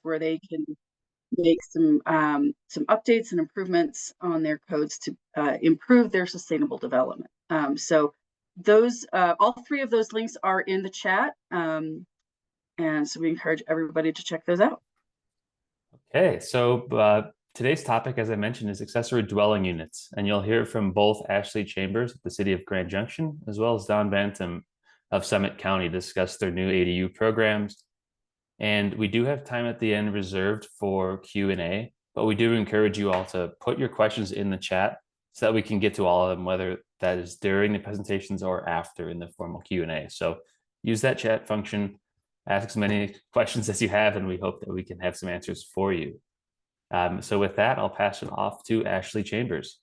where they can make some updates and improvements on their codes to improve their sustainable development. So those all three of those links are in the chat, and so we encourage everybody to check those out. Okay, so today's topic, as I mentioned, is accessory dwelling units, and you'll hear from both Ashley Chambers at the City of Grand Junction, as well as Don Bantam of Summit County, discuss their new ADU programs. And we do have time at the end reserved for Q&A, but we do encourage you all to put your questions in the chat so that we can get to all of them, whether that is during the presentations or after in the formal Q&A. So use that chat function, ask as many questions as you have, and we hope that we can have some answers for you. So with that, I'll pass it off to Ashley Chambers.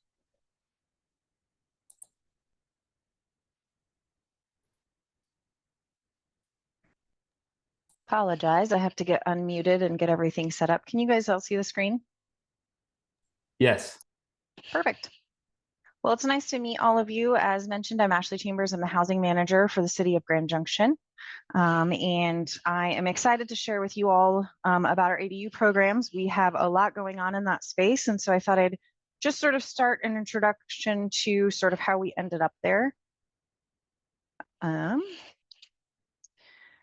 Apologize, I have to get unmuted and get everything set up. Can you guys all see the screen? Yes. Perfect. Well, it's nice to meet all of you. As mentioned, I'm Ashley Chambers. I'm the housing manager for the City of Grand Junction. And I am excited to share with you all about our ADU programs. We have a lot going on in that space. And so I thought I'd just sort of start an introduction to sort of how we ended up there.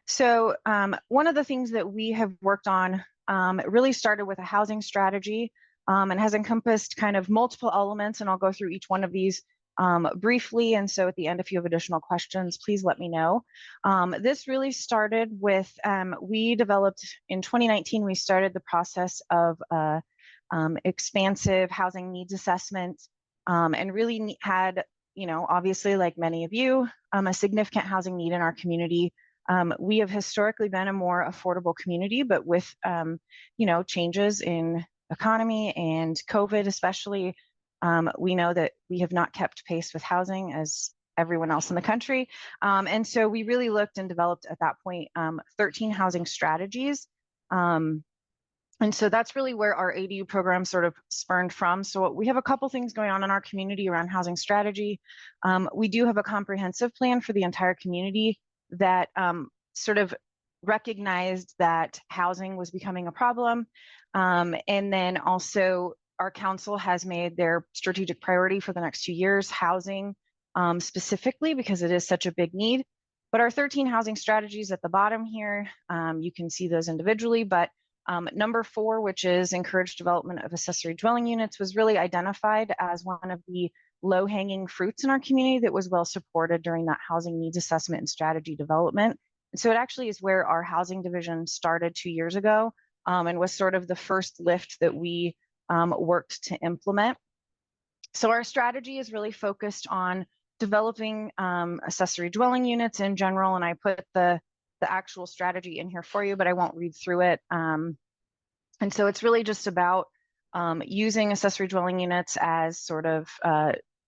So one of the things that we have worked on really started with a housing strategy and has encompassed kind of multiple elements, and I'll go through each one of these briefly. And so at the end, if you have additional questions, please let me know. This really started with, we developed in 2019, we started the process of expansive housing needs assessment and really had, you know, obviously like many of you, a significant housing need in our community. We have historically been a more affordable community, but with, you know, changes in economy and COVID especially, we know that we have not kept pace with housing as everyone else in the country. And so we really looked and developed at that point 13 housing strategies. And so that's really where our ADU program sort of spurned from. So we have a couple things going on in our community around housing strategy. We do have a comprehensive plan for the entire community that sort of recognized that housing was becoming a problem. And then also our council has made their strategic priority for the next 2 years, housing specifically, because it is such a big need. But our 13 housing strategies at the bottom here, you can see those individually, but number 4, which is encourage development of accessory dwelling units, was really identified as one of the low-hanging fruits in our community that was well supported during that housing needs assessment and strategy development. And so it actually is where our housing division started 2 years ago and was sort of the first lift that we worked to implement. So our strategy is really focused on developing accessory dwelling units in general, and I put the actual strategy in here for you, but I won't read through it. And so it's really just about using accessory dwelling units as sort of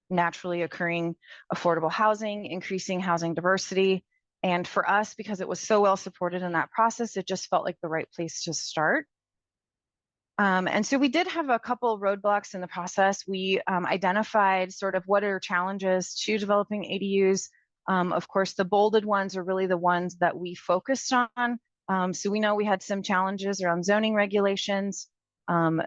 naturally occurring affordable housing, increasing housing diversity. And for us, because it was so well supported in that process, it just felt like the right place to start. And so we did have a couple roadblocks in the process. We identified sort of what are challenges to developing ADUs. Of course, the bolded ones are really the ones that we focused on. So we know we had some challenges around zoning regulations.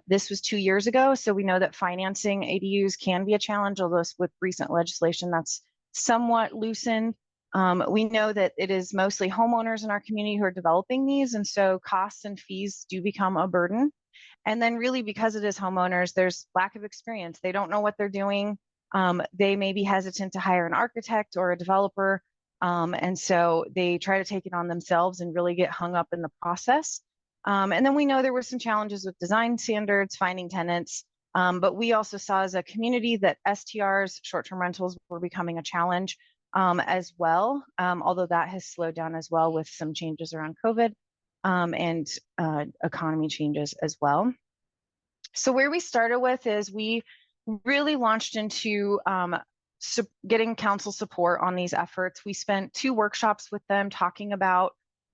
This was 2 years ago, so we know that financing ADUs can be a challenge, although with recent legislation that's somewhat loosened. We know that it is mostly homeowners in our community who are developing these, and so costs and fees do become a burden. And then really, because it is homeowners, there's lack of experience. They don't know what they're doing. They may be hesitant to hire an architect or a developer, and so they try to take it on themselves and really get hung up in the process. And then we know there were some challenges with design standards, finding tenants, but we also saw as a community that STRs, short-term rentals, were becoming a challenge as well, although that has slowed down as well with some changes around COVID and economy changes as well. So where we started with is we really launched into getting council support on these efforts. We spent 2 workshops with them talking about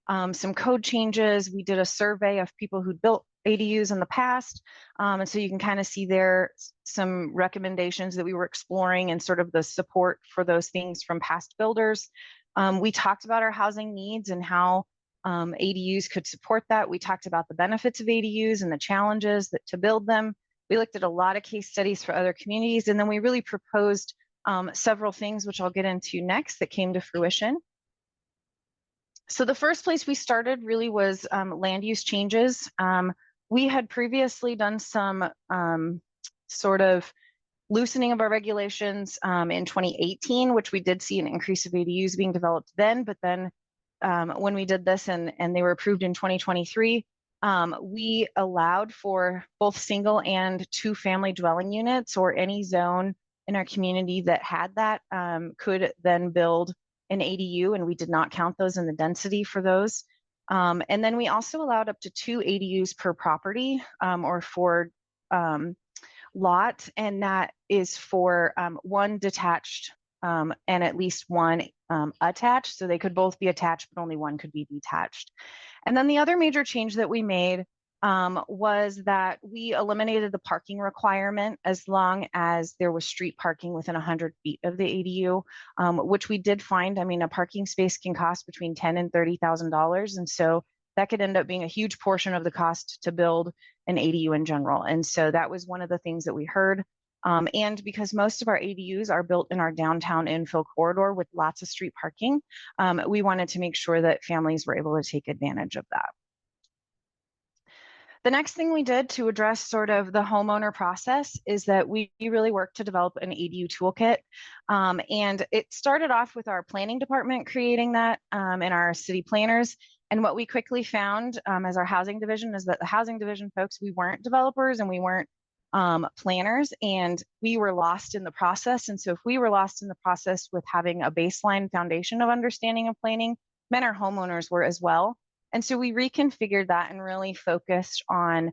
some code changes. We did a survey of people who'd built ADUs in the past. And so you can kind of see there some recommendations that we were exploring and sort of the support for those things from past builders. We talked about our housing needs and how ADUs could support that. We talked about the benefits of ADUs and the challenges to build them. We looked at a lot of case studies for other communities, and then we really proposed several things, which I'll get into next, that came to fruition. So the first place we started really was land use changes. We had previously done some sort of loosening of our regulations in 2018, which we did see an increase of ADUs being developed then. But then when we did this and they were approved in 2023, we allowed for both single and two-family dwelling units, or any zone in our community that had that could then build an ADU, and we did not count those in the density for those. And then we also allowed up to 2 ADUs per property or for lot, and that is for one detached and at least one attached. So they could both be attached, but only one could be detached. And then the other major change that we made was that we eliminated the parking requirement as long as there was street parking within 100 feet of the ADU, which we did find. I mean, a parking space can cost between $10,000 and $30,000, and so that could end up being a huge portion of the cost to build an ADU in general. And so that was one of the things that we heard. And because most of our ADUs are built in our downtown infill corridor with lots of street parking, we wanted to make sure that families were able to take advantage of that. The next thing we did to address sort of the homeowner process is that we really worked to develop an ADU toolkit. And it started off with our planning department creating that and our city planners. And what we quickly found as our housing division is that the housing division folks, we weren't developers and we weren't planners, and we were lost in the process. And so if we were lost in the process with having a baseline foundation of understanding of planning, then our homeowners were as well. And so we reconfigured that and really focused on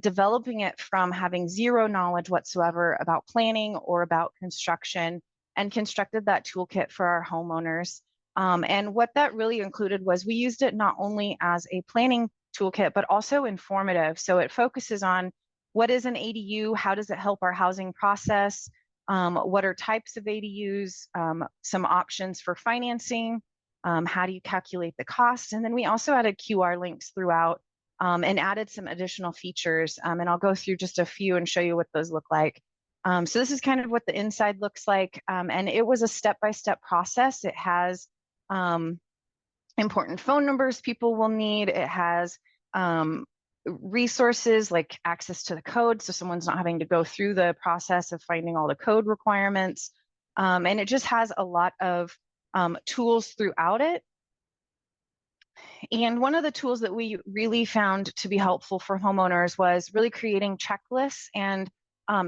developing it from having zero knowledge whatsoever about planning or about construction, and constructed that toolkit for our homeowners. And what that really included was we used it not only as a planning toolkit, but also informative. So it focuses on what is an ADU, how does it help our housing process, what are types of ADUs, some options for financing, how do you calculate the cost? And then we also added QR links throughout and added some additional features. And I'll go through just a few and show you what those look like. So this is kind of what the inside looks like. And it was a step-by-step process. It has important phone numbers people will need. It has resources like access to the code, so someone's not having to go through the process of finding all the code requirements. And it just has a lot of tools throughout it. And one of the tools that we really found to be helpful for homeowners was really creating checklists and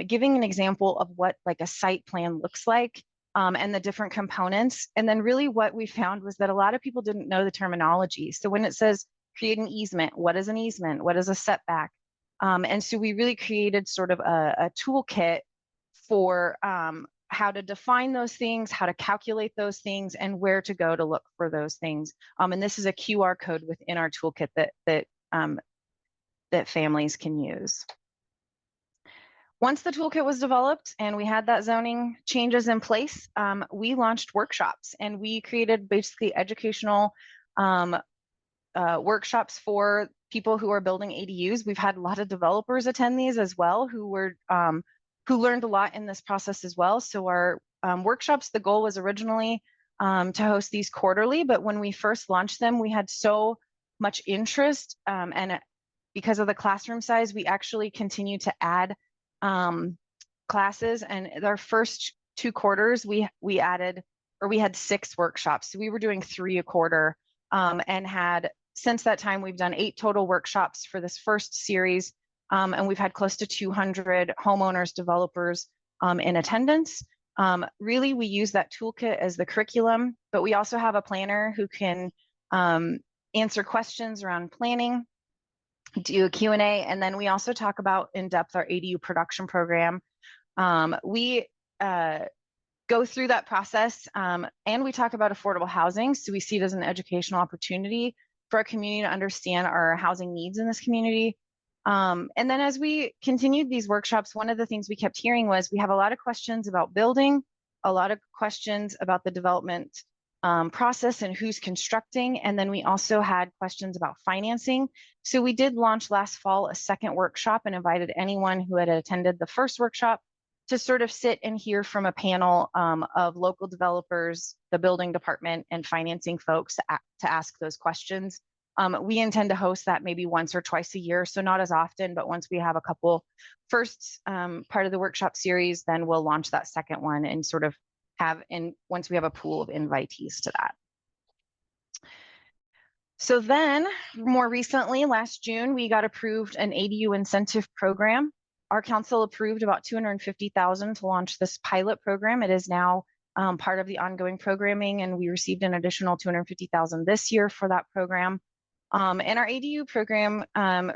giving an example of what like a site plan looks like and the different components. And then really what we found was that a lot of people didn't know the terminology. So when it says create an easement, what is an easement? What is a setback? And so we really created sort of a toolkit for how to define those things, how to calculate those things, and where to go to look for those things. And this is a QR code within our toolkit that families can use. Once the toolkit was developed and we had that zoning changes in place, we launched workshops, and we created basically educational workshops for people who are building ADUs. We've had a lot of developers attend these as well who learned a lot in this process as well. So our workshops, the goal was originally to host these quarterly, but when we first launched them, we had so much interest, and because of the classroom size, we actually continue to add classes. And our first 2 quarters, we had 6 workshops. So we were doing 3 a quarter, and had, since that time, we've done 8 total workshops for this first series. And we've had close to 200 homeowners, developers in attendance. Really, we use that toolkit as the curriculum, but we also have a planner who can answer questions around planning, do a Q&A, and then we also talk about in depth our ADU production program. We go through that process, and we talk about affordable housing. So we see it as an educational opportunity for our community to understand our housing needs in this community. And then as we continued these workshops, one of the things we kept hearing was we have a lot of questions about building, a lot of questions about the development process and who's constructing. And then we also had questions about financing. So we did launch last fall a second workshop and invited anyone who had attended the first workshop to sort of sit and hear from a panel of local developers, the building department, and financing folks to ask those questions. We intend to host that maybe once or twice a year, so not as often, but once we have a couple first part of the workshop series, then we'll launch that second one and sort of once we have a pool of invitees to that. So then more recently, last June, we got approved an ADU incentive program. Our council approved about $250,000 to launch this pilot program. It is now part of the ongoing programming, and we received an additional $250,000 this year for that program. And our ADU program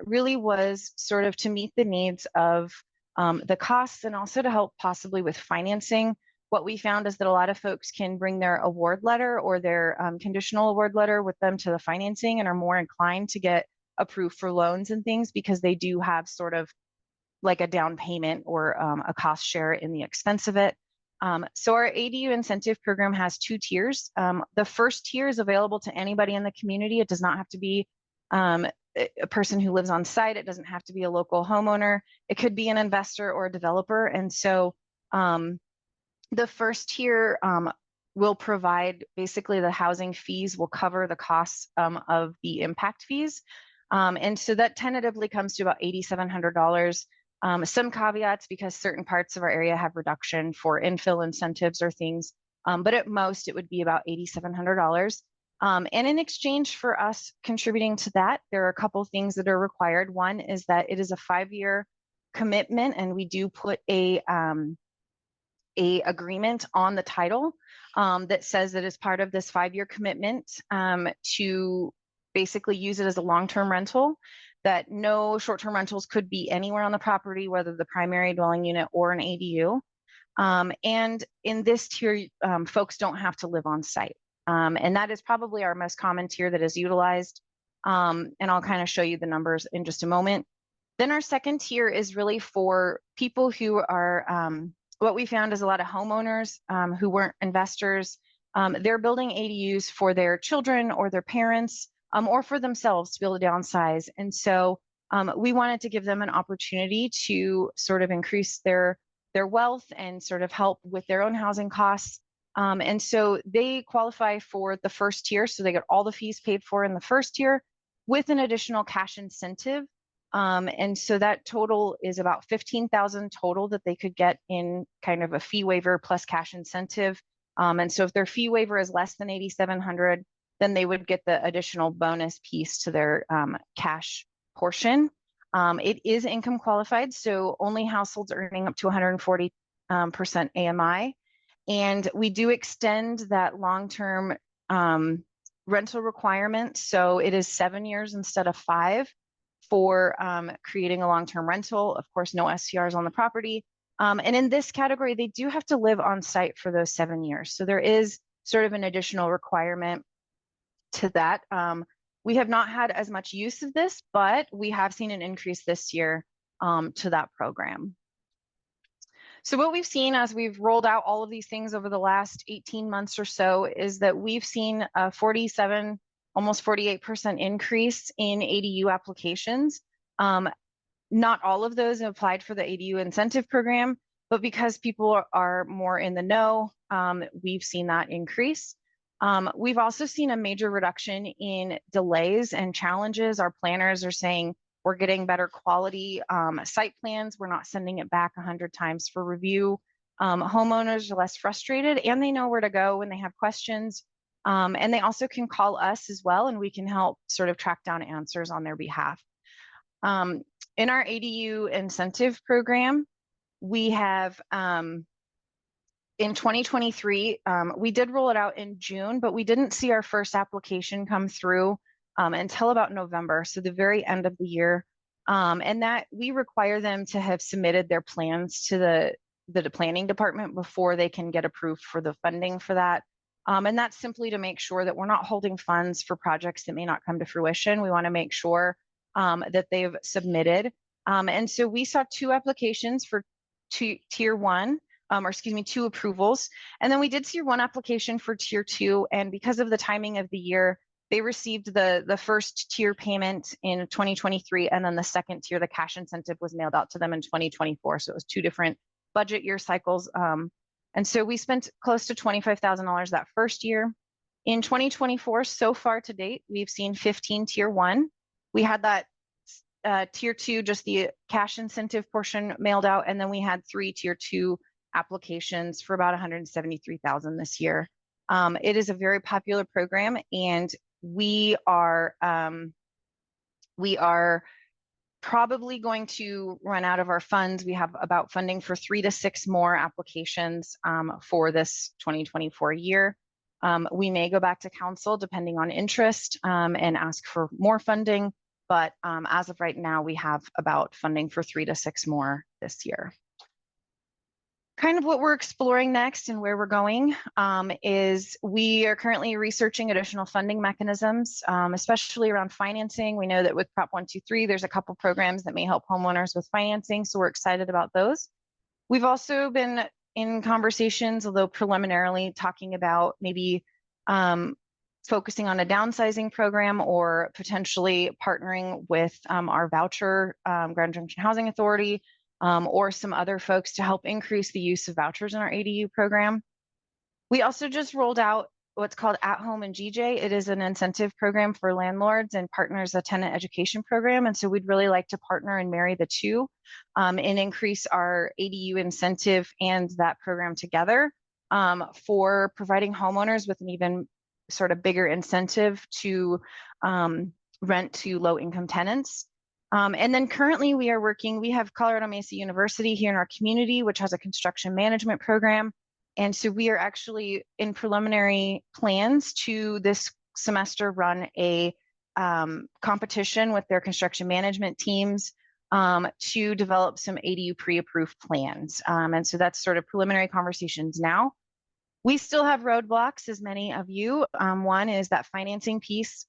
really was sort of to meet the needs of the costs and also to help possibly with financing. What we found is that a lot of folks can bring their award letter or their conditional award letter with them to the financing and are more inclined to get approved for loans and things because they do have sort of like a down payment or a cost share in the expense of it. So our ADU incentive program has 2 tiers. The first tier is available to anybody in the community. It does not have to be a person who lives on site. It doesn't have to be a local homeowner. It could be an investor or a developer. And so the first tier will provide basically the housing fees will cover the costs of the impact fees. And so that tentatively comes to about $8,700. Some caveats because certain parts of our area have reduction for infill incentives or things, but at most it would be about $8,700. And in exchange for us contributing to that, there are a couple of things that are required. One is that it is a 5-year commitment, and we do put a agreement on the title that says that as part of this 5-year commitment to basically use it as a long-term rental, that no short-term rentals could be anywhere on the property, whether the primary dwelling unit or an ADU. And in this tier, folks don't have to live on site. And that is probably our most common tier that is utilized. And I'll kind of show you the numbers in just a moment. Then our second tier is really for people who are, what we found is a lot of homeowners who weren't investors. They're building ADUs for their children or their parents, or for themselves to be able to downsize. And so we wanted to give them an opportunity to sort of increase their wealth and sort of help with their own housing costs. And so they qualify for the first tier. So they get all the fees paid for in the first tier with an additional cash incentive. And so that total is about $15,000 total that they could get in kind of a fee waiver plus cash incentive. And so if their fee waiver is less than $8,700, then they would get the additional bonus piece to their cash portion. It is income qualified, so only households earning up to 140% AMI. And we do extend that long-term rental requirement. So it is 7 years instead of 5 for creating a long-term rental. Of course, no STRs on the property. And in this category, they do have to live on site for those 7 years. So there is sort of an additional requirement to that. We have not had as much use of this, but we have seen an increase this year to that program. So what we've seen as we've rolled out all of these things over the last 18 months or so is that we've seen a 47, almost 48% increase in ADU applications. Not all of those have applied for the ADU incentive program, but because people are more in the know, we've seen that increase. We've also seen a major reduction in delays and challenges. Our planners are saying we're getting better quality site plans. We're not sending it back 100 times for review. Homeowners are less frustrated and they know where to go when they have questions. And they also can call us as well, and we can help sort of track down answers on their behalf. In our ADU incentive program, we have in 2023, we did roll it out in June, but we didn't see our first application come through until about November, so the very end of the year. And that we require them to have submitted their plans to the planning department before they can get approved for the funding for that. And that's simply to make sure that we're not holding funds for projects that may not come to fruition. We want to make sure that they've submitted. And so we saw 2 applications for tier 1. or excuse me, 2 approvals. And then we did see 1 application for tier 2. And because of the timing of the year, they received the first tier payment in 2023. And then the second tier, the cash incentive, was mailed out to them in 2024. So it was 2 different budget year cycles. And so we spent close to $25,000 that first year. In 2024, so far to date, we've seen 15 tier 1. We had that tier 2, just the cash incentive portion mailed out. And then we had 3 tier 2 applications for about $173,000 this year. It is a very popular program, and we are probably going to run out of our funds. We have about funding for 3 to 6 more applications for this 2024 year. We may go back to council depending on interest and ask for more funding. But as of right now, we have about funding for 3 to 6 more this year. Kind of what we're exploring next and where we're going is we are currently researching additional funding mechanisms, especially around financing. We know that with Prop 123, there's a couple programs that may help homeowners with financing, so we're excited about those. We've also been in conversations, although preliminarily, talking about maybe focusing on a downsizing program or potentially partnering with our voucher, Grand Junction Housing Authority, or some other folks to help increase the use of vouchers in our ADU program. We also just rolled out what's called At Home and GJ. It is an incentive program for landlords and partners, a tenant education program. And so we'd really like to partner and marry the two and increase our ADU incentive and that program together for providing homeowners with an even sort of bigger incentive to rent to low income tenants. And then currently we have Colorado Mesa University here in our community, which has a construction management program. And so we are actually in preliminary plans to this semester run a competition with their construction management teams to develop some ADU pre-approved plans. And so that's sort of preliminary conversations now. We still have roadblocks, as many of you. One is that financing piece.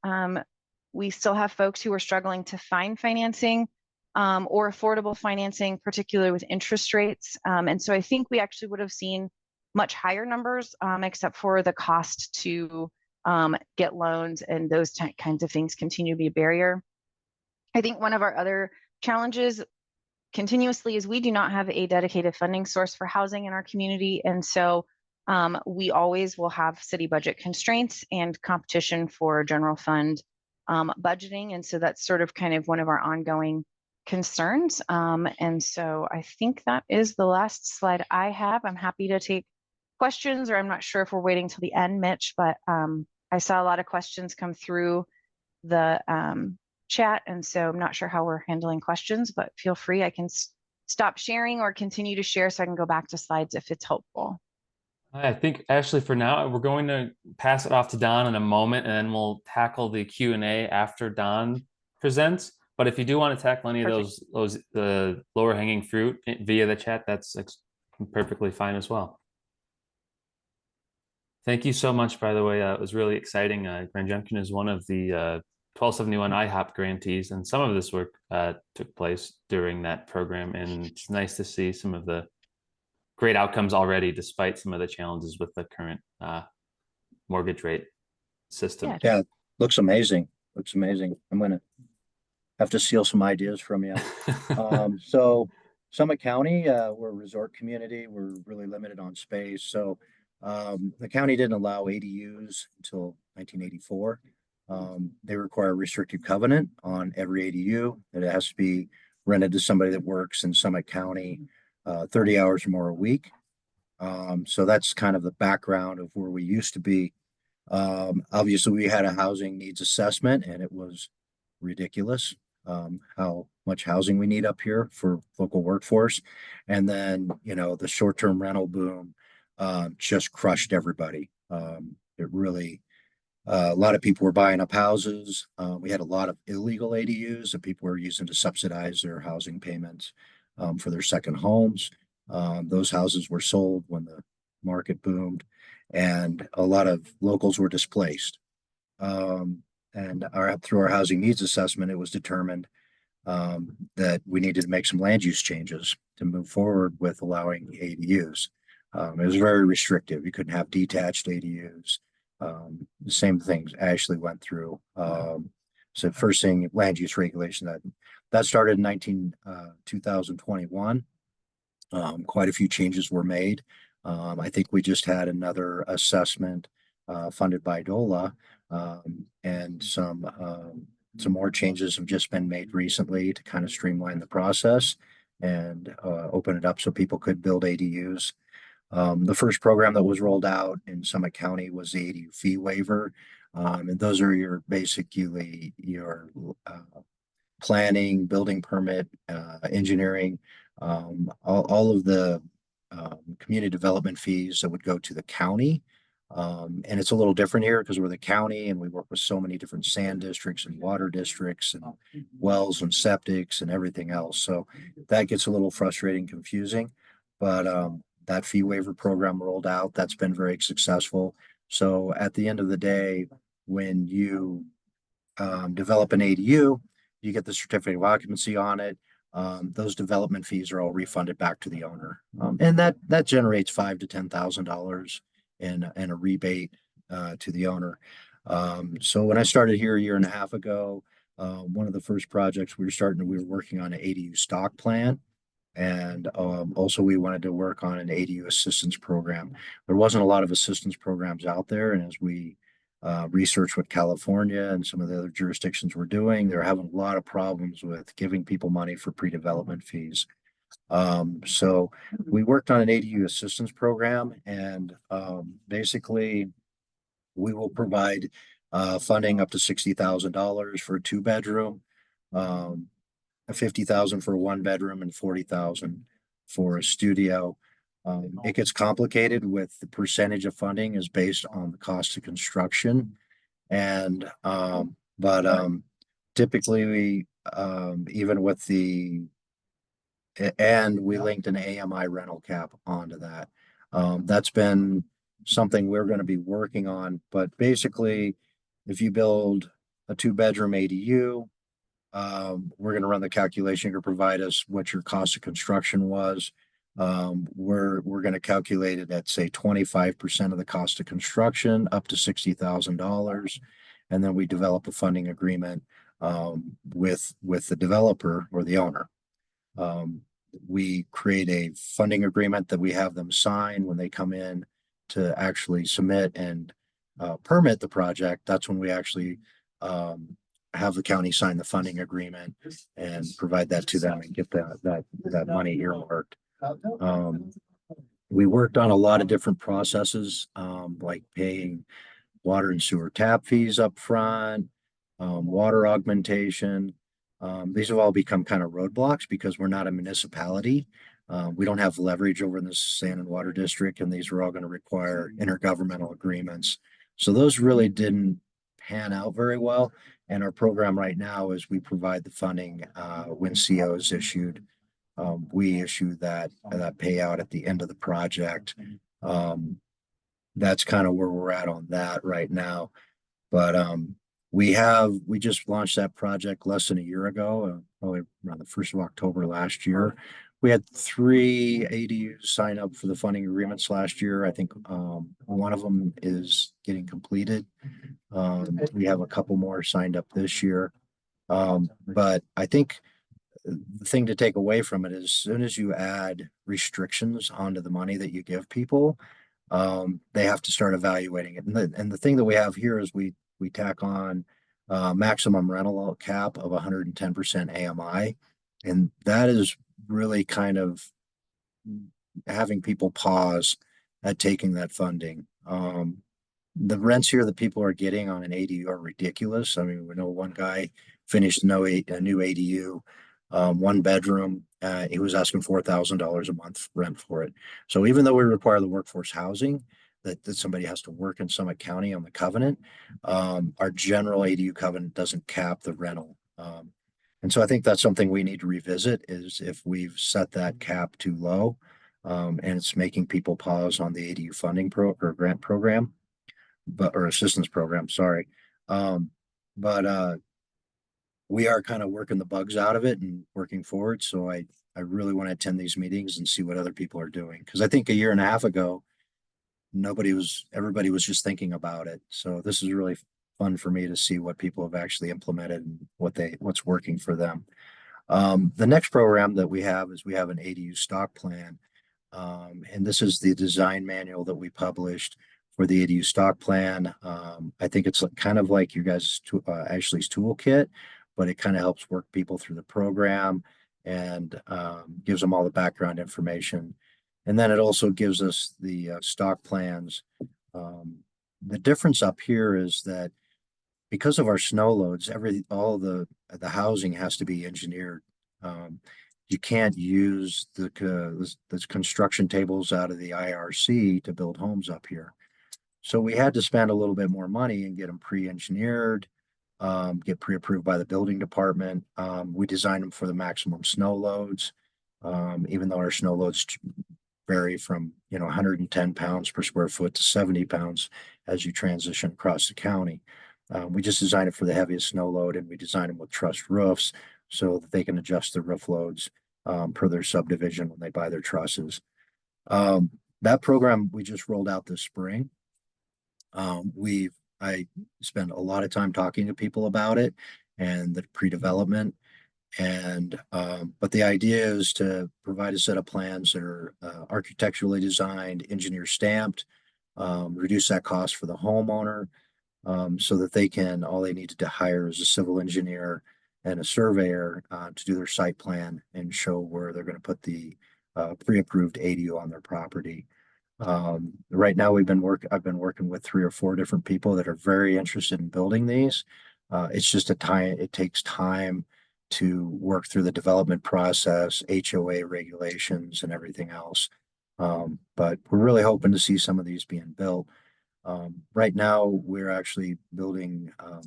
We still have folks who are struggling to find financing or affordable financing, particularly with interest rates. And so I think we actually would have seen much higher numbers, except for the cost to get loans and those kinds of things continue to be a barrier. I think one of our other challenges continuously is we do not have a dedicated funding source for housing in our community. And so we always will have city budget constraints and competition for general fund budgeting. And so that's sort of kind of one of our ongoing concerns. And so I think that is the last slide I have. I'm happy to take questions, or I'm not sure if we're waiting till the end, Mitch, but I saw a lot of questions come through the chat. And so I'm not sure how we're handling questions, but feel free. I can stop sharing or continue to share so I can go back to slides if it's helpful. I think, Ashley, for now, we're going to pass it off to Don in a moment, and then we'll tackle the Q&A after Don presents. But if you do want to tackle any of the lower hanging fruit via the chat, that's perfectly fine as well. Thank you so much, by the way. It was really exciting. Grand Junction is one of the 1271 IHOP grantees, and some of this work took place during that program. And it's nice to see some of the great outcomes already, despite some of the challenges with the current mortgage rate system. Yeah, looks amazing. Looks amazing. I'm going to have to steal some ideas from you. So Summit County, we're a resort community. We're really limited on space. So the county didn't allow ADUs until 1984. They require a restricted covenant on every ADU, that it has to be rented to somebody that works in Summit County 30 hours or more a week. So that's kind of the background of where we used to be. Obviously, we had a housing needs assessment, and it was ridiculous how much housing we need up here for local workforce. And then, the short-term rental boom just crushed everybody. It really, a lot of people were buying up houses. We had a lot of illegal ADUs that people were using to subsidize their housing payments for their second homes. Those houses were sold when the market boomed, and a lot of locals were displaced. And through our housing needs assessment, it was determined that we needed to make some land use changes to move forward with allowing ADUs. It was very restrictive. You couldn't have detached ADUs. The same things Ashley went through. So first thing, land use regulation that started in 2021. Quite a few changes were made. I think we just had another assessment funded by DOLA, and some more changes have just been made recently to kind of streamline the process and open it up so people could build ADUs. The first program that was rolled out in Summit County was the ADU fee waiver. And those are basically your planning, building permit, engineering, all of the community development fees that would go to the county. And it's a little different here because we're the county and we work with so many different sand districts and water districts and wells and septics and everything else. So that gets a little frustrating, confusing. But that fee waiver program rolled out. That's been very successful. So at the end of the day, when you develop an ADU, you get the certificate of occupancy on it. Those development fees are all refunded back to the owner, and that generates $5,000 to $10,000 in a rebate to the owner. So when I started here a year and a half ago, one of the first projects we were working on an ADU stock plan. And also we wanted to work on an ADU assistance program. There wasn't a lot of assistance programs out there. And as we researched what California and some of the other jurisdictions were doing, they're having a lot of problems with giving people money for pre-development fees. So we worked on an ADU assistance program, and basically we will provide funding up to $60,000 for a 2-bedroom, 50,000 for a 1-bedroom, and 40,000 for a studio. It gets complicated with the percentage of funding is based on the cost of construction, and typically we even with the and we linked an AMI rental cap onto that. That's been something we're going to be working on, but basically, if you build a 2-bedroom ADU, we're going to run the calculation to provide us what your cost of construction was. We're going to calculate it at, say, 25% of the cost of construction up to $60,000. And then we develop a funding agreement with the developer or the owner. We create a funding agreement that we have them sign when they come in to actually submit and permit the project. That's when we actually have the county sign the funding agreement and provide that to them and get that money earmarked. We worked on a lot of different processes, like paying water and sewer tap fees up front, water augmentation. These have all become kind of roadblocks because we're not a municipality. We don't have leverage over in the sand and water district, and these are all going to require intergovernmental agreements. So those really didn't pan out very well. And our program right now is we provide the funding when CO is issued. We issue that payout at the end of the project. That's kind of where we're at on that right now. But we just launched that project less than a year ago, probably around the 1st of October last year. We had 3 ADUs sign up for the funding agreements last year. I think one of them is getting completed. We have a couple more signed up this year. But I think the thing to take away from it is as soon as you add restrictions onto the money that you give people, they have to start evaluating it. And the thing that we have here is we tack on maximum rental cap of 110% AMI. And that is really kind of having people pause at taking that funding. The rents here that people are getting on an ADU are ridiculous. I mean, we know one guy finished a new ADU, 1-bedroom. He was asking $4,000 a month rent for it. So even though we require the workforce housing, that somebody has to work in Summit County on the covenant, our general ADU covenant doesn't cap the rental. And so I think that's something we need to revisit is if we've set that cap too low, and it's making people pause on the ADU funding or grant program, or assistance program, sorry. But we are kind of working the bugs out of it and working forward. So I I really want to attend these meetings and see what other people are doing. Because I think a year and a half ago, everybody was just thinking about it. So this is really fun for me to see what people have actually implemented and what's working for them. The next program that we have is we have an ADU stock plan. And this is the design manual that we published for the ADU stock plan. I think it's kind of like you guys, Ashley's toolkit, but it kind of helps work people through the program and gives them all the background information. And then it also gives us the stock plans. The difference up here is that because of our snow loads, all the housing has to be engineered. You can't use the construction tables out of the IRC to build homes up here. So we had to spend a little bit more money and get them pre-engineered, get pre-approved by the building department. We designed them for the maximum snow loads, even though our snow loads vary from 110 pounds per square foot to 70 pounds as you transition across the county. We just designed it for the heaviest snow load, and we designed them with trussed roofs so that they can adjust the roof loads per their subdivision when they buy their trusses. That program we just rolled out this spring. I spent a lot of time talking to people about it and the pre-development. But the idea is to provide a set of plans that are architecturally designed, engineer stamped, reduce that cost for the homeowner, so that all they need to hire is a civil engineer and a surveyor to do their site plan and show where they're going to put the pre-approved ADU on their property. Right now I've been working with 3 or 4 different people that are very interested in building these. It takes time to work through the development process, HOA regulations and everything else. But we're really hoping to see some of these being built. Right now, we're actually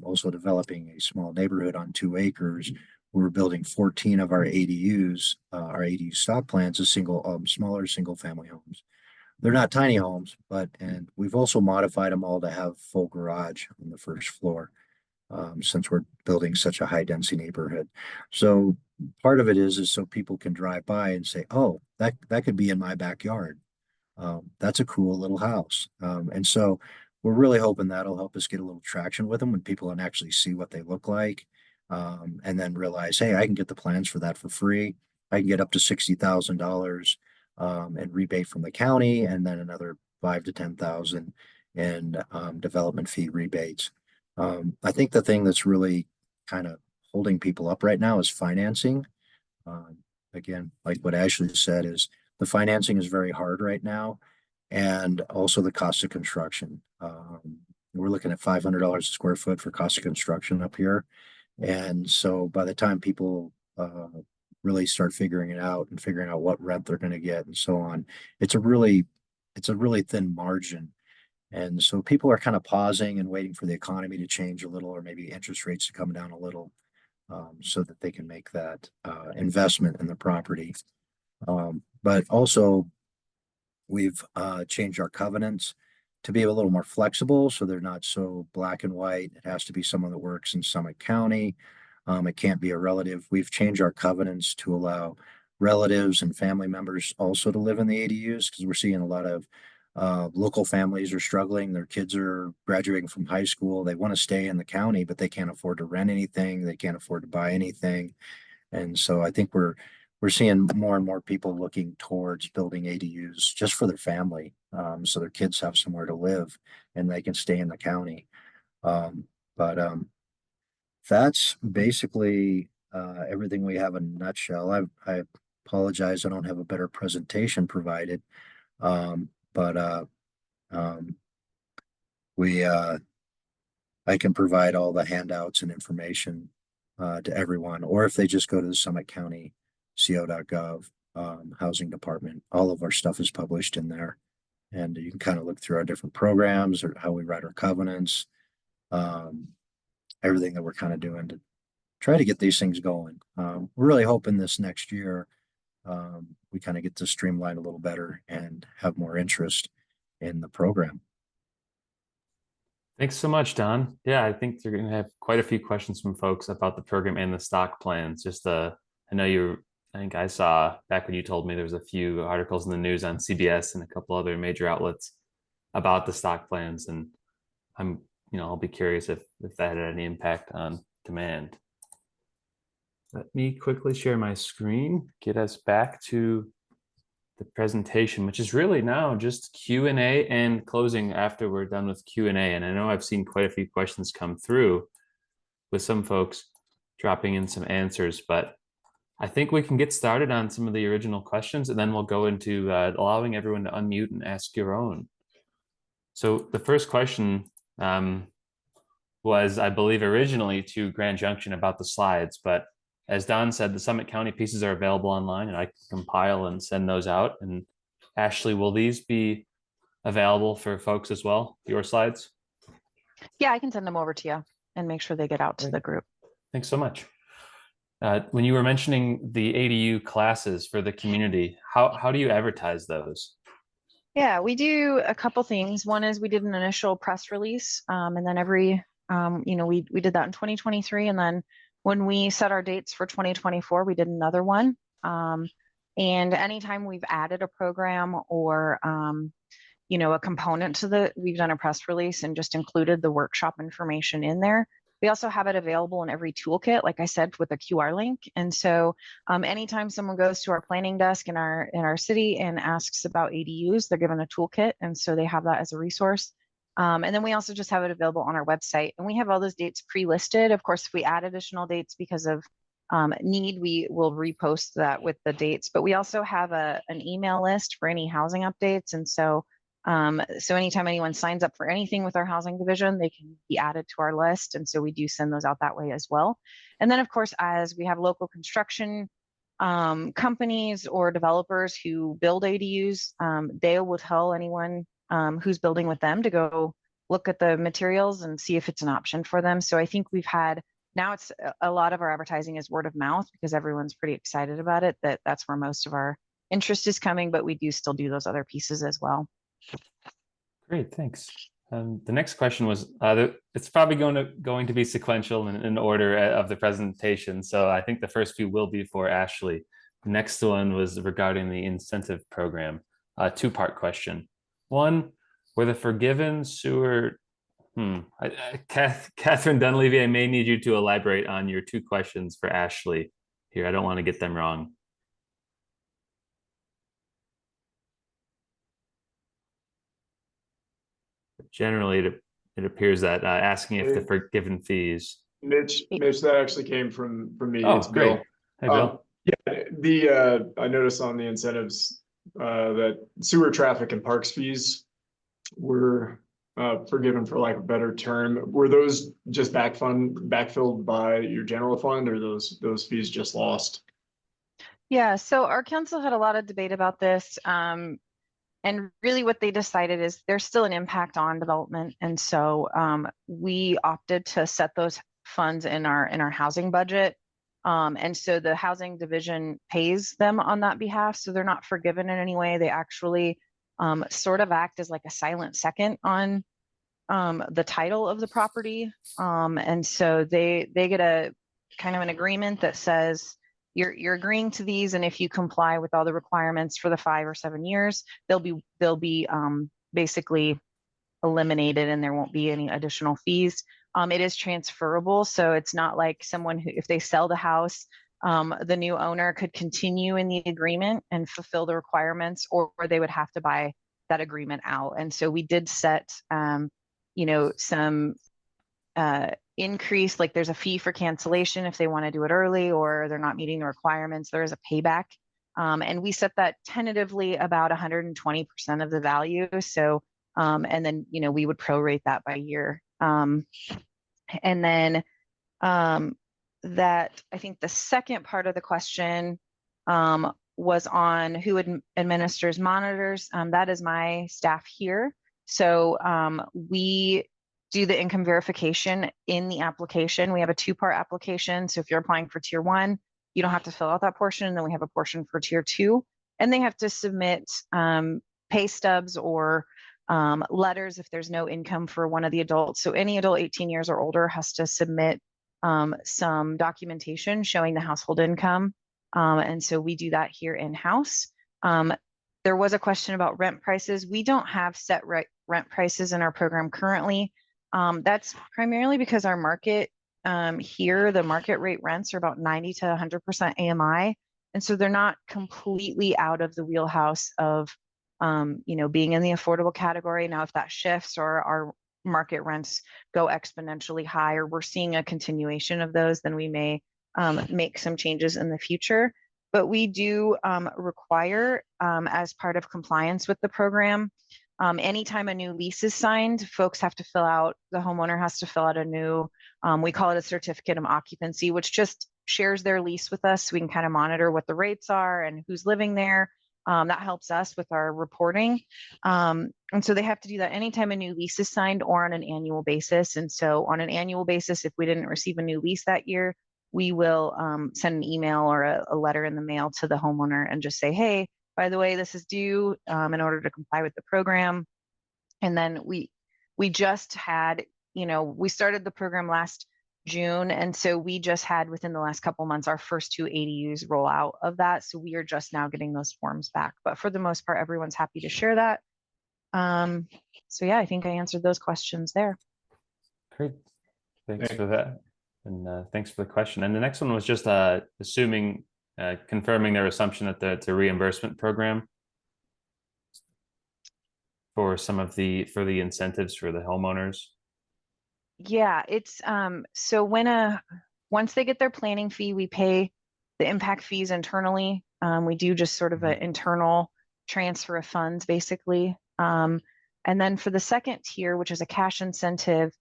also developing a small neighborhood on 2 acres. We're building 14 of our ADUs, our ADU stock plans as smaller single family homes. They're not tiny homes, and we've also modified them all to have full garage on the first floor, since we're building such a high density neighborhood. So part of it is so people can drive by and say, oh, that could be in my backyard. That's a cool little house. And so we're really hoping that'll help us get a little traction with them when people can actually see what they look like, and then realize, hey, I can get the plans for that for free. I can get up to $60,000 and rebate from the county, and then another 5 to 10,000 in development fee rebates. I think the thing that's really kind of holding people up right now is financing. Again, like what Ashley said, is the financing is very hard right now, and also the cost of construction. We're looking at $500 a square foot for cost of construction up here. And so by the time people really start figuring it out and figuring out what rent they're going to get and so on, it's a really thin margin. And so people are kind of pausing and waiting for the economy to change a little, or maybe interest rates to come down a little, so that they can make that investment in the property. But also we've changed our covenants to be a little more flexible, so they're not so black and white. It has to be someone that works in Summit County. It can't be a relative. We've changed our covenants to allow relatives and family members also to live in the ADUs, because we're seeing a lot of local families are struggling. Their kids are graduating from high school. They want to stay in the county, but they can't afford to rent anything. They can't afford to buy anything. And so I think we're seeing more and more people looking towards building ADUs just for their family, so their kids have somewhere to live and they can stay in the county. But that's basically everything we have in a nutshell. I apologize, I don't have a better presentation provided, but I can provide all the handouts and information to everyone, or if they just go to the Summit County co.gov housing department, all of our stuff is published in there, and you can kind of look through our different programs or how we write our covenants, everything that we're kind of doing to try to get these things going. We're really hoping this next year we kind of get to streamline a little better and have more interest in the program. Thanks so much, Don. Yeah, I think you're going to have quite a few questions from folks about the program and the stock plans. I know you're I think I saw back when you told me there was a few articles in the news on CBS and a couple other major outlets about the stock plans, and I'll be curious if that had any impact on demand. Let me quickly share my screen, get us back to the presentation, which is really now just Q&A and closing after we're done with Q&A. And I know I've seen quite a few questions come through with some folks dropping in some answers, but I think we can get started on some of the original questions, and then we'll go into allowing everyone to unmute and ask your own. So the first question was, I believe, originally to Grand Junction about the slides, but as Don said, the Summit County pieces are available online, and I can compile and send those out. And Ashley, will these be available for folks as well, your slides? Yeah, I can send them over to you and make sure they get out to the group. Thanks so much. When you were mentioning the ADU classes for the community, how do you advertise those? Yeah, we do a couple things. One is we did an initial press release, and then we did that in 2023, and then when we set our dates for 2024, we did another one. And anytime we've added a program or a component to we've done a press release and just included the workshop information in there. We also have it available in every toolkit, like I said, with a QR link. And so anytime someone goes to our planning desk in our city and asks about ADUs, they're given a toolkit. And so they have that as a resource. And then we also just have it available on our website. And we have all those dates pre-listed. Of course, if we add additional dates because of need, we will repost that with the dates. But we also have an email list for any housing updates. And so anytime anyone signs up for anything with our housing division, they can be added to our list. And so we do send those out that way as well. And then, of course, as we have local construction companies or developers who build ADUs, they will tell anyone who's building with them to go look at the materials and see if it's an option for them. So I think now it's a lot of our advertising is word of mouth because everyone's pretty excited about it, that's where most of our interest is coming, but we do still do those other pieces as well. Great, thanks. The next question was, it's probably going to be sequential in order of the presentation. So I think the first few will be for Ashley. The next one was regarding the incentive program. Two-part question. One, were the forgiven sewer, Catherine Dunleavy, I may need you to elaborate on your two questions for Ashley here. I don't want to get them wrong. Generally, it appears that asking if the forgiven fees. Mitch, that actually came from me. Oh, it's great. Bill. Hey, Bill. Yeah, I noticed on the incentives that sewer traffic and parks fees were forgiven, for lack of a better term. Were those just backfilled by your general fund, or those fees just lost? Yeah, so our council had a lot of debate about this. And really what they decided is there's still an impact on development. And so we opted to set those funds in our housing budget. And so the housing division pays them on that behalf. So they're not forgiven in any way. They actually sort of act as like a silent second on the title of the property. And so they get a kind of an agreement that says, you're agreeing to these, and if you comply with all the requirements for the 5 or 7 years, they'll be basically eliminated, and there won't be any additional fees. It is transferable, so it's not like someone who, if they sell the house, the new owner could continue in the agreement and fulfill the requirements, or they would have to buy that agreement out. And so we did set, some increase, like there's a fee for cancellation if they want to do it early or they're not meeting the requirements. There is a payback, and we set that tentatively about 120% of the value. So and then we would prorate that by year, and then that I think the second part of the question was on who administers monitors. That is my staff here. So we do the income verification in the application. We have a 2-part application. So if you're applying for tier 1, you don't have to fill out that portion. And then we have a portion for tier 2, and they have to submit pay stubs or letters if there's no income for one of the adults. So any adult 18 years or older has to submit some documentation showing the household income. And so we do that here in-house. There was a question about rent prices. We don't have set rent prices in our program currently. That's primarily because our market here, the market rate rents are about 90 to 100% AMI. And so they're not completely out of the wheelhouse of, being in the affordable category. Now, if that shifts or our market rents go exponentially higher, we're seeing a continuation of those, then we may make some changes in the future. But we do require, as part of compliance with the program, anytime a new lease is signed, folks have to the homeowner has to fill out a new, we call it a certificate of occupancy, which just shares their lease with us so we can kind of monitor what the rates are and who's living there. That helps us with our reporting. And so they have to do that anytime a new lease is signed or on an annual basis. And so on an annual basis, if we didn't receive a new lease that year, we will send an email or a letter in the mail to the homeowner and just say, hey, by the way, this is due in order to comply with the program. And then we just had, we started the program last June. And so we just had within the last couple months, our first 2 ADUs roll out of that. So we are just now getting those forms back. But for the most part, everyone's happy to share that. So yeah, I think I answered those questions there. Great. Thanks for that. And thanks for the question. And the next one was just confirming their assumption that it's a reimbursement program for for the incentives for the homeowners. Yeah, it's so once they get their planning fee, we pay the impact fees internally. We do just sort of an internal transfer of funds, basically. And then for the second tier, which is a cash incentive,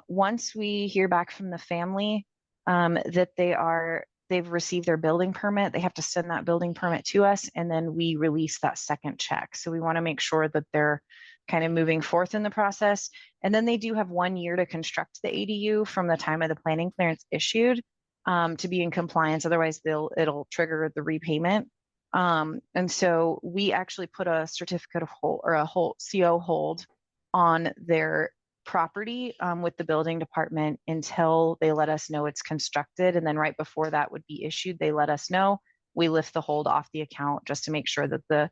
once we hear back from the family that they've received their building permit, they have to send that building permit to us, and then we release that second check. So we want to make sure that they're kind of moving forth in the process. And then they do have 1 year to construct the ADU from the time of the planning clearance issued to be in compliance. Otherwise, it'll trigger the repayment. And so we actually put a certificate of hold or a CO hold on their property with the building department until they let us know it's constructed. And then right before that would be issued, they let us know. We lift the hold off the account just to make sure that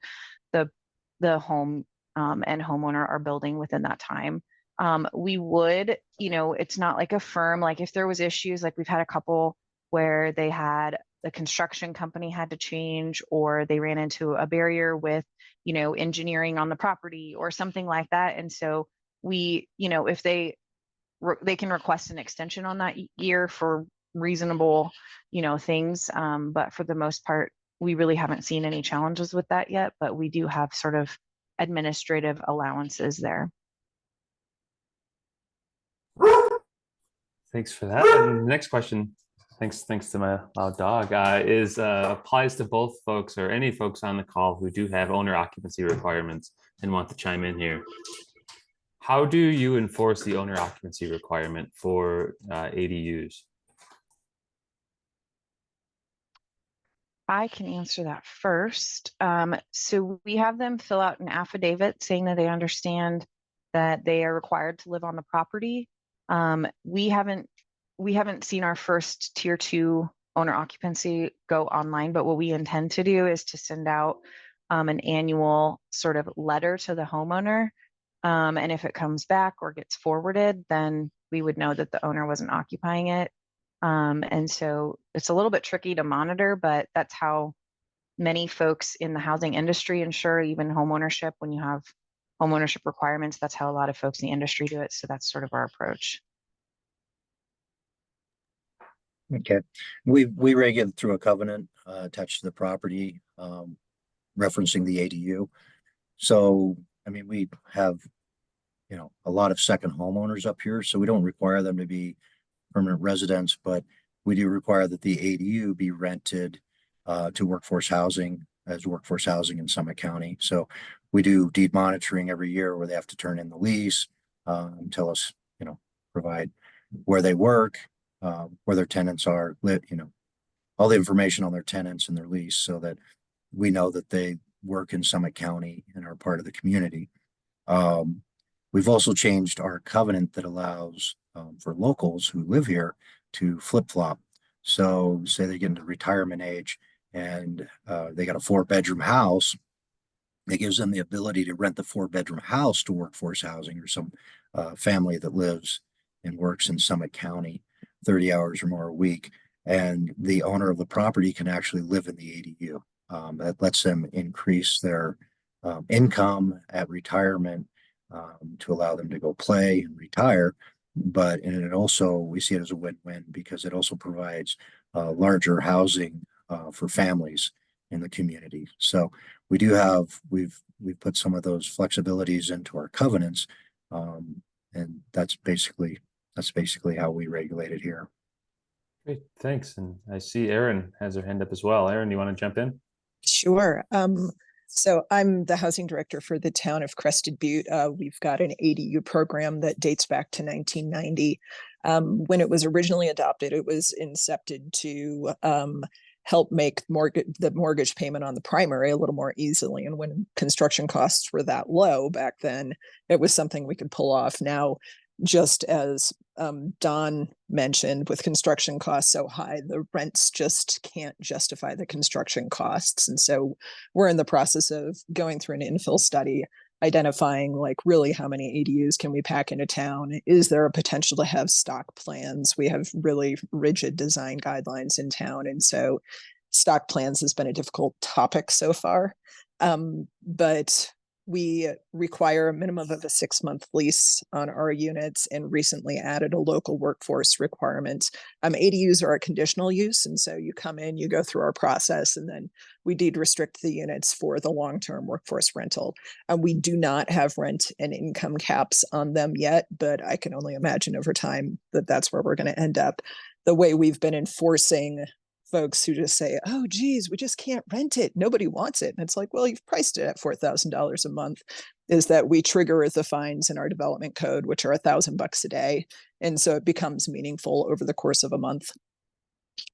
the home and homeowner are building within that time. We would, it's not like a firm, like if there was issues, like we've had a couple where the construction company had to change, or they ran into a barrier with, engineering on the property or something like that. And so we, if they can request an extension on that year for reasonable, things. But for the most part, we really haven't seen any challenges with that yet, but we do have sort of administrative allowances there. Thanks for that. And the next question, thanks to my loud dog, applies to both folks or any folks on the call who do have owner occupancy requirements and want to chime in here. How do you enforce the owner occupancy requirement for ADUs? I can answer that first. So we have them fill out an affidavit saying that they understand that they are required to live on the property. We haven't seen our first tier 2 owner occupancy go online, but what we intend to do is to send out an annual sort of letter to the homeowner. And if it comes back or gets forwarded, then we would know that the owner wasn't occupying it. And so it's a little bit tricky to monitor, but that's how many folks in the housing industry ensure even homeownership. When you have homeownership requirements, that's how a lot of folks in the industry do it. So that's sort of our approach. Okay. We regulate through a covenant attached to the property, referencing the ADU. So, I mean, we have, a lot of second homeowners up here, so we don't require them to be permanent residents, but we do require that the ADU be rented to workforce housing as workforce housing in Summit County. So we do deed monitoring every year where they have to turn in the lease, tell us, provide where they work, where their tenants are, all the information on their tenants and their lease so that we know that they work in Summit County and are part of the community. We've also changed our covenant that allows for locals who live here to flip-flop. So say they get into retirement age and they got a 4-bedroom house. It gives them the ability to rent the 4-bedroom house to workforce housing, or some family that lives and works in Summit County 30 hours or more a week. And the owner of the property can actually live in the ADU. That lets them increase their income at retirement, to allow them to go play and retire. And it also, we see it as a win-win, because it also provides larger housing for families in the community. So we've put some of those flexibilities into our covenants, and that's basically how we regulate it here. Great, thanks. And I see Erin has her hand up as well. Erin, you want to jump in? Sure. So I'm the housing director for the town of Crested Butte. We've got an ADU program that dates back to 1990. When it was originally adopted, it was incepted to help make the mortgage payment on the primary a little more easily. And when construction costs were that low back then, it was something we could pull off. Now, just as Don mentioned, with construction costs so high, the rents just can't justify the construction costs. And so we're in the process of going through an infill study, identifying like really how many ADUs can we pack into town? Is there a potential to have stock plans? We have really rigid design guidelines in town. And so stock plans has been a difficult topic so far. But we require a minimum of a 6-month lease on our units, and recently added a local workforce requirement. ADUs are a conditional use, and so you come in, you go through our process, and then we deed restrict the units for the long-term workforce rental. We do not have rent and income caps on them yet, but I can only imagine over time that that's where we're going to end up. The way we've been enforcing folks who just say, oh, geez, we just can't rent it. Nobody wants it. And it's like, well, you've priced it at $4,000 a month, is that we trigger the fines in our development code, which are $1,000 a day. And so it becomes meaningful over the course of a month.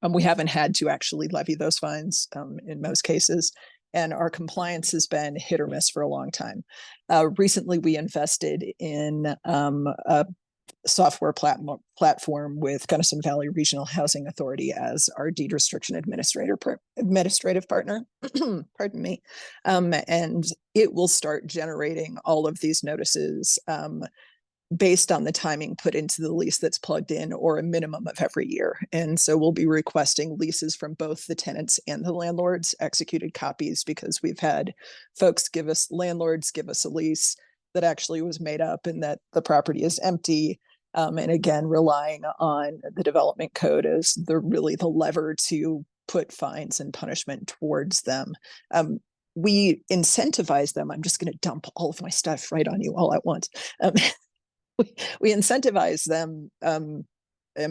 We haven't had to actually levy those fines in most cases. And our compliance has been hit or miss for a long time. Recently, we invested in a software platform with Gunnison Valley Regional Housing Authority as our deed restriction administrative partner. Pardon me. And it will start generating all of these notices based on the timing put into the lease that's plugged in, or a minimum of every year. And so we'll be requesting leases from both the tenants and the landlords, executed copies, because we've had landlords give us a lease that actually was made up and that the property is empty. And again, relying on the development code as the lever to put fines and punishment towards them. We incentivize them. I'm just going to dump all of my stuff right on you all at once. We incentivize them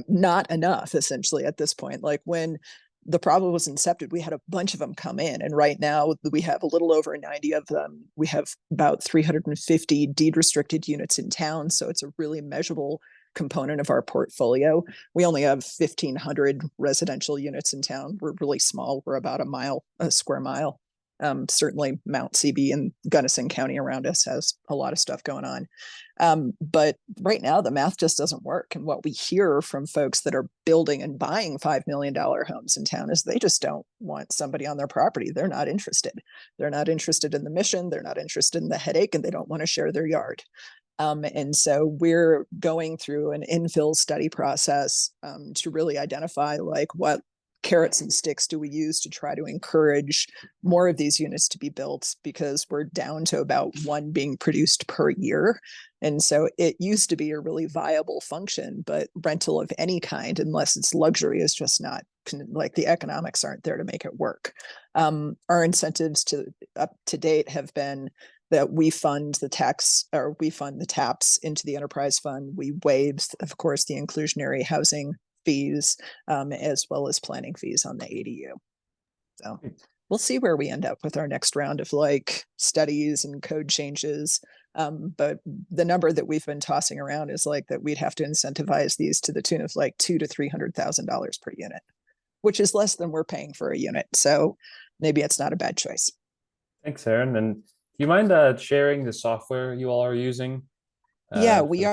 not enough, essentially, at this point. Like when the problem was incepted, we had a bunch of them come in, and right now we have a little over 90 of them. We have about 350 deed restricted units in town, so it's a really measurable component of our portfolio. We only have 1,500 residential units in town. We're really small. We're about a square mile. Certainly Mount CB and Gunnison County around us has a lot of stuff going on. But right now the math just doesn't work. And what we hear from folks that are building and buying $5 million homes in town is they just don't want somebody on their property. They're not interested. They're not interested in the mission. They're not interested in the headache, and they don't want to share their yard. And so we're going through an infill study process to really identify like what carrots and sticks do we use to try to encourage more of these units to be built, because we're down to about one being produced per year. And so it used to be a really viable function, but rental of any kind, unless it's luxury, is just not, like, the economics aren't there to make it work. Our incentives up to date have been that we fund the TAPs into the enterprise fund. We waive, of course, the inclusionary housing fees, as well as planning fees on the ADU. So we'll see where we end up with our next round of like studies and code changes. But the number that we've been tossing around is like that we'd have to incentivize these to the tune of like $200,000 to $300,000 per unit, which is less than we're paying for a unit. So maybe it's not a bad choice. Thanks, Erin. And do you mind sharing the software you all are using? Yeah, we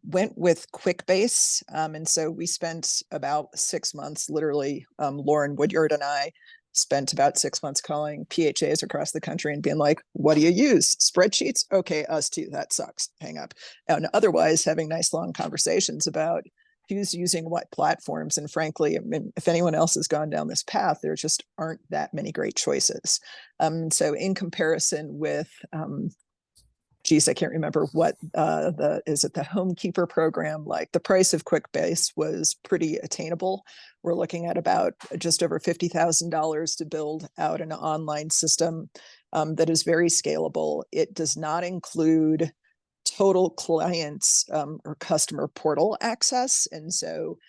went with QuickBase. And so we spent about 6 months, literally, Lauren Woodyard and I, spent about 6 months calling PHAs across the country and being like, what do you use? Spreadsheets? Okay, us too. That sucks. Hang up. And otherwise having nice long conversations about who's using what platforms. And frankly, I mean, if anyone else has gone down this path, there just aren't that many great choices. So in comparison with, geez, I can't remember what the Homekeeper program, like the price of QuickBase was pretty attainable. We're looking at about just over $50,000 to build out an online system that is very scalable. It does not include total clients or customer portal access. And so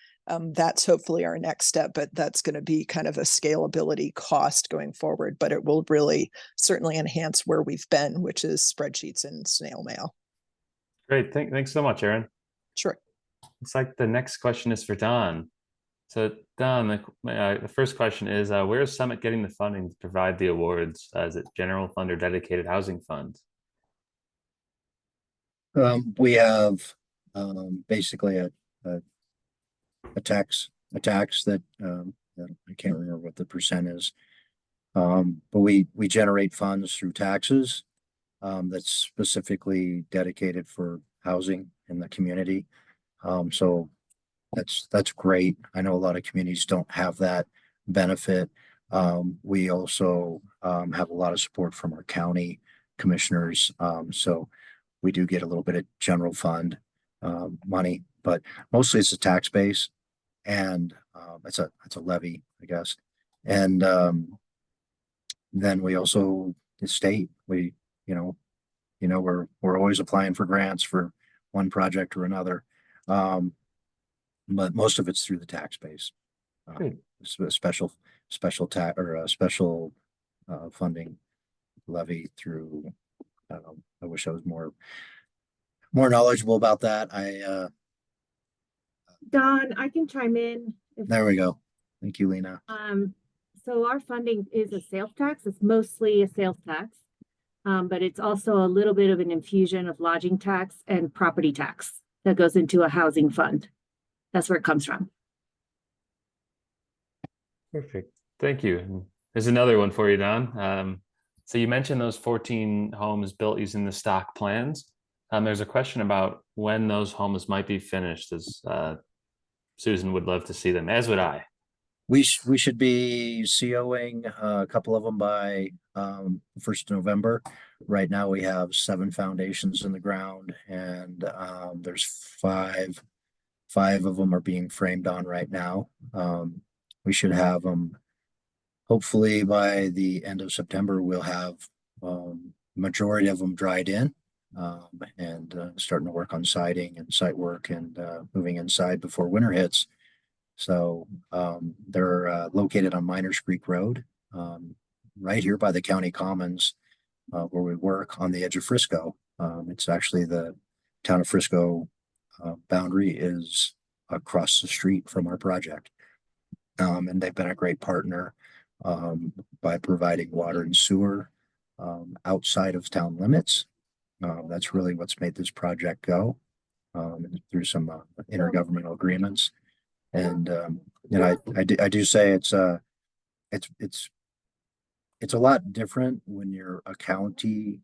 that's hopefully our next step, but that's going to be kind of a scalability cost going forward, but it will really certainly enhance where we've been, which is spreadsheets and snail mail. Great. Thanks so much, Aaron. Sure. Looks like the next question is for Don. So Don, the first question is, where is Summit getting the funding to provide the awards? Is it general fund or dedicated housing fund? We have basically a tax that I can't remember what the percent is, but we generate funds through taxes that's specifically dedicated for housing in the community. So that's great. I know a lot of communities don't have that benefit. We also have a lot of support from our county commissioners, so we do get a little bit of general fund money, but mostly it's a tax base, and it's a levy, I guess. And then we also the state. We're always applying for grants for one project or another, but most of it's through the tax base. Special tax or a special funding levy through. I wish I was more knowledgeable about that. Don, I can chime in. There we go. Thank you, Lena. So our funding is a sales tax. It's mostly a sales tax, but it's also a little bit of an infusion of lodging tax and property tax that goes into a housing fund. That's where it comes from. Perfect. Thank you. There's another one for you, Don. So you mentioned those 14 homes built using the stock plans. There's a question about when those homes might be finished, as Susan would love to see them, as would I. We should be COing a couple of them by 1st of November. Right now we have 7 foundations in the ground, and there's five of them are being framed on right now. We should have them hopefully by the end of September. We'll have majority of them dried in, and starting to work on siding and site work and moving inside before winter hits. So they're located on Miners Creek Road, right here by the county commons, where we work on the edge of Frisco. It's actually the town of Frisco boundary is across the street from our project. And they've been a great partner by providing water and sewer outside of town limits. That's really what's made this project go through some intergovernmental agreements. And I do say it's a lot different when you're a county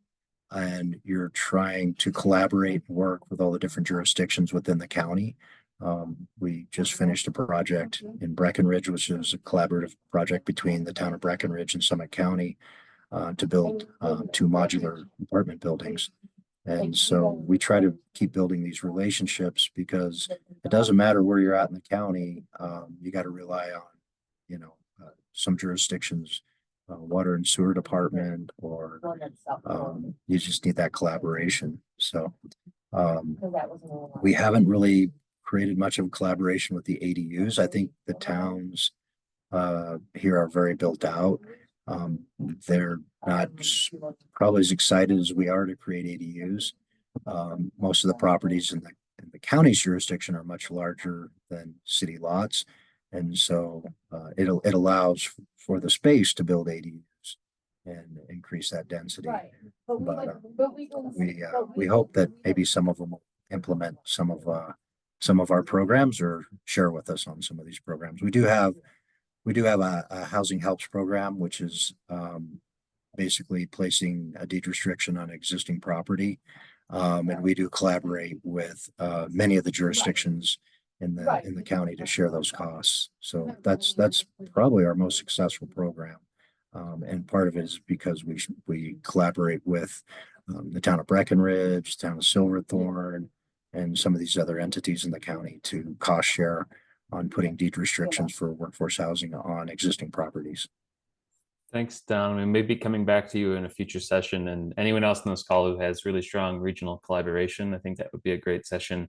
and you're trying to collaborate and work with all the different jurisdictions within the county. We just finished a project in Breckenridge, which is a collaborative project between the town of Breckenridge and Summit County to build 2 modular apartment buildings. And so we try to keep building these relationships, because it doesn't matter where you're at in the county. You got to rely on, some jurisdictions, water and sewer department, or you just need that collaboration. So we haven't really created much of a collaboration with the ADUs. I think the towns here are very built out. They're not probably as excited as we are to create ADUs. Most of the properties in the county's jurisdiction are much larger than city lots. And so it allows for the space to build ADUs and increase that density. But we hope that maybe some of them will implement some of our programs or share with us on some of these programs. We we do have a housing helps program, which is basically placing a deed restriction on existing property. And we do collaborate with many of the jurisdictions in the county to share those costs. So that's probably our most successful program. And part of it is because we collaborate with the town of Breckenridge, town of Silverthorne, and some of these other entities in the county to cost share on putting deed restrictions for workforce housing on existing properties. Thanks, Don. We may be coming back to you in a future session, and anyone else in this call who has really strong regional collaboration, I think that would be a great session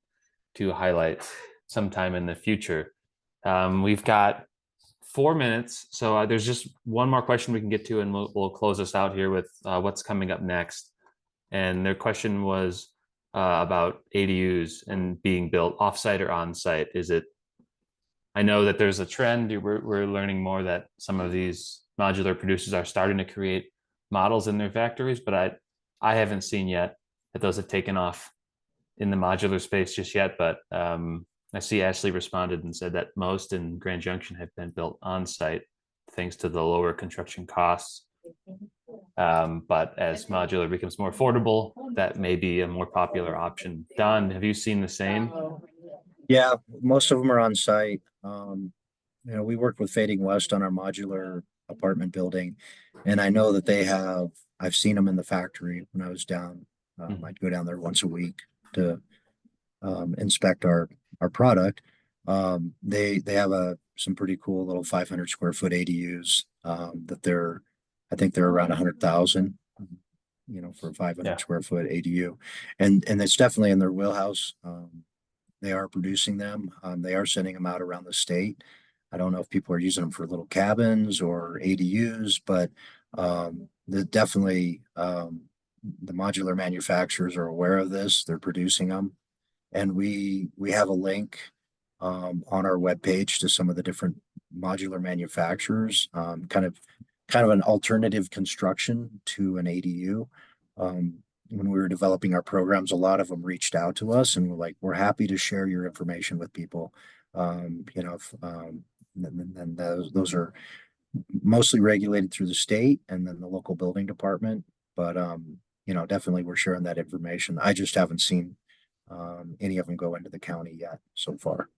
to highlight sometime in the future. We've got 4 minutes, so there's just one more question we can get to, and we'll close us out here with what's coming up next. And their question was about ADUs and being built offsite or on-site. I know that there's a trend. We're learning more that some of these modular producers are starting to create models in their factories, but I haven't seen yet that those have taken off in the modular space just yet. But I see Ashley responded and said that most in Grand Junction have been built on site thanks to the lower construction costs. But as modular becomes more affordable, that may be a more popular option. Don, have you seen the same? Yeah, most of them are on site. We worked with Fading West on our modular apartment building, and I know that I've seen them in the factory when I was down. I'd go down there once a week to inspect our product. They have some pretty cool little 500 square foot ADUs that I think they're around 100,000, for a 500 square foot ADU, and it's definitely in their wheelhouse. They are producing them. They are sending them out around the state. I don't know if people are using them for little cabins or ADUs, but definitely the modular manufacturers are aware of this. They're producing them, and we have a link on our webpage to some of the different modular manufacturers, kind of an alternative construction to an ADU. When we were developing our programs, a lot of them reached out to us and were like, we're happy to share your information with people. And those are mostly regulated through the state and then the local building department. But, definitely we're sharing that information. I just haven't seen any of them go into the county yet so far.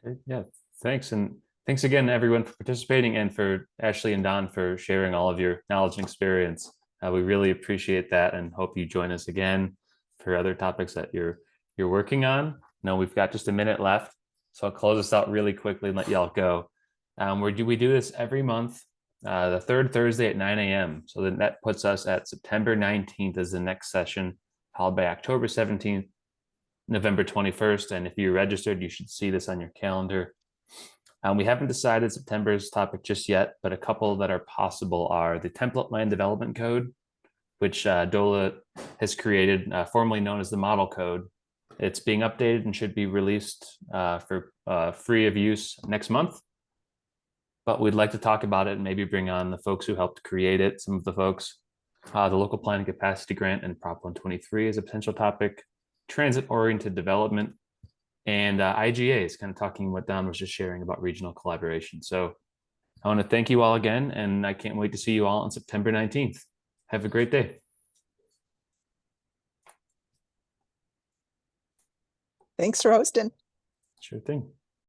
Okay, yeah, thanks. And thanks again, everyone, for participating, and for Ashley and Don for sharing all of your knowledge and experience. We really appreciate that, and hope you join us again for other topics that you're working on. No, we've got just a minute left, so I'll close this out really quickly and let y'all go. We do this every month, the third Thursday at 9 a.m. So then that puts us at September 19th as the next session, followed by October 17th, November 21st. And if you're registered, you should see this on your calendar. We haven't decided September's topic just yet, but a couple that are possible are the Template Land Development Code, which DOLA has created, formerly known as the Model Code. It's being updated and should be released for free of use next month. But we'd like to talk about it and maybe bring on the folks who helped create it, some of the folks. The Local Planning Capacity Grant and Prop 123 is a potential topic. Transit-oriented development, and IGAs, kind of talking what Don was just sharing about regional collaboration. So I want to thank you all again, and I can't wait to see you all on September 19th. Have a great day. Thanks for hosting. Sure thing.